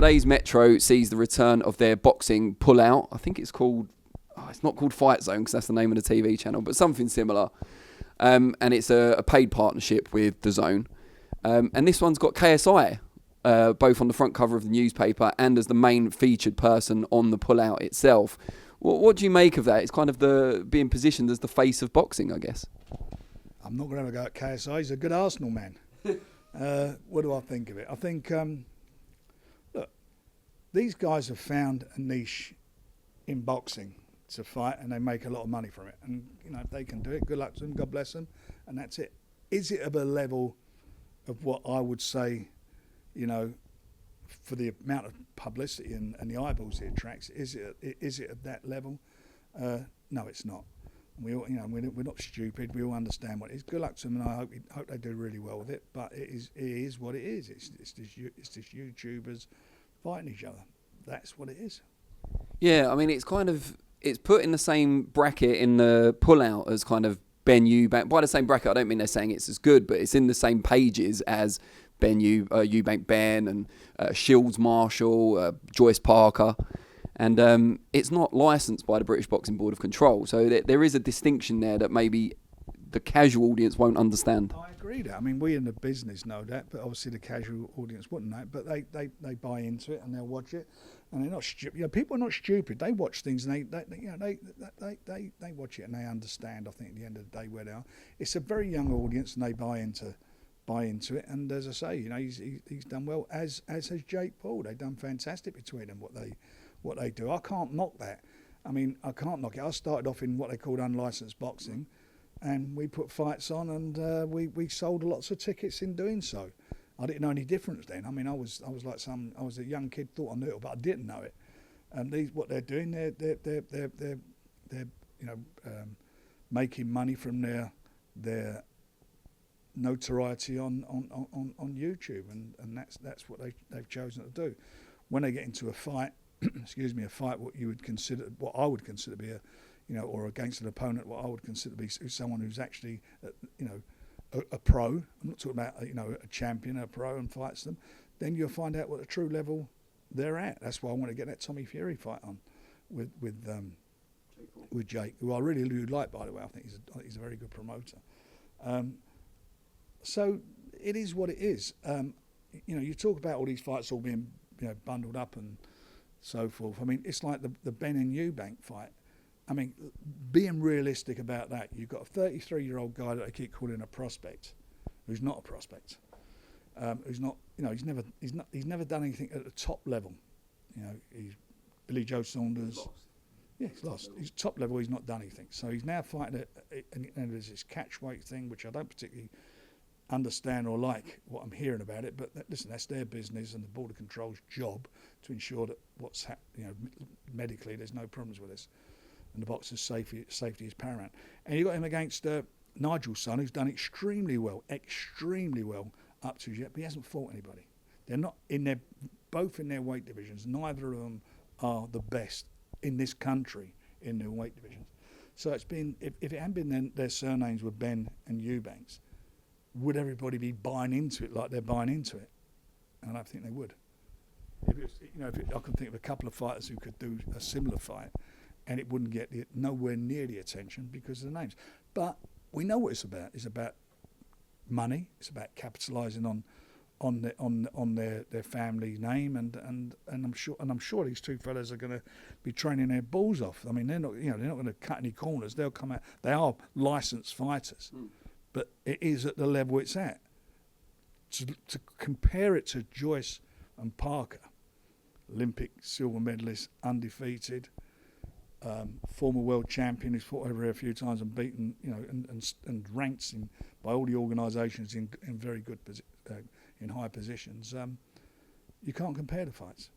today's Metro sees the return of their boxing pull-out. I think it's called... it's not called Fight Zone because that's the name of the TV channel, but something similar. And it's a paid partnership with DAZN. And this one's got KSI both on the front cover of the newspaper and as the main featured person on the pull-out itself. What do you make of that? It's kind of being positioned as the face of boxing, I guess. I'm not going to have a go at KSI. He's a good Arsenal man. What do I think of it? I think, look, these guys have found a niche in boxing to fight, and they make a lot of money from it. And if they can do it, good luck to them. God bless them. And that's it. Is it of a level of what I would say, for the amount of publicity and the eyeballs it attracts? Is it at that level? No, it's not. We all, we're not stupid. We all understand what it is. Good luck to them, and I hope they do really well with it. But it is what it is. It's this YouTubers fighting each other. That's what it is. Yeah, I mean, it's put in the same bracket in the pullout as kind of Ben Eubank. By the same bracket, I don't mean they're saying it's as good, but it's in the same pages as Eubank Ben and Shields Marshall, Joyce Parker. And it's not licensed by the British Boxing Board of Control. So there is a distinction there that maybe the casual audience won't understand. I agree that. I mean, we in the business know that, but obviously the casual audience wouldn't know. But they buy into it and they'll watch it. And they're not stupid. People are not stupid. They watch things and they watch it and they understand, I think, at the end of the day where they are. It's a very young audience and they buy into it. And as I say, he's done well, as has Jake Paul. They've done fantastic between them, what they do. I can't knock that. I mean, I can't knock it. I started off in what they called unlicensed boxing, and we put fights on, and we sold lots of tickets in doing so. I didn't know any difference then. I mean, I was a young kid, thought I knew it, but I didn't know it. And what they're doing, they're making money from their notoriety on YouTube, and that's what they've chosen to do. When they get into a fight, a fight what I would consider to be or against an opponent, what I would consider to be someone who's actually a pro. I'm not talking about a champion, a pro, and fights them. Then you'll find out what the true level they're at. That's why I want to get that Tommy Fury fight on with Jake, who I really do like, by the way. I think he's a very good promoter. So it is what it is. You talk about all these fights all being bundled up and so forth. I mean, it's like the Ben and Eubank fight. I mean, being realistic about that, you've got a 33-year-old guy that they keep calling a prospect, who's not a prospect, who's not, he's never done anything at the top level. He's Billy Joe Saunders. He's lost. He's top level. He's not done anything. So he's now fighting and there's this catch weight thing, which I don't particularly understand or like what I'm hearing about it. But listen, that's their business and the Board of Control's job to ensure that medically there's no problems with this. And the boxer's safety is paramount. And you got him against Nigel's son, who's done extremely well up to yet, but he hasn't fought anybody. They're not both in their weight divisions. Neither of them are the best in this country in their weight divisions. So it's been, if it hadn't been their surnames were Ben and Eubanks, would everybody be buying into it like they're buying into it? And I think they would. I can think of a couple of fighters who could do a similar fight, and it wouldn't get nowhere near the attention because of the names. But we know what it's about. It's about money. It's about capitalising on their family name, and I'm sure these two fellas are going to be training their balls off. I mean, they're not going to cut any corners. They'll come out. They are licensed fighters, but it is at the level it's at. To compare it to Joyce and Parker, Olympic silver medalist, undefeated. Former world champion who's fought over here a few times and beaten, and ranked by all the organisations in very good in high positions. You can't compare the fights.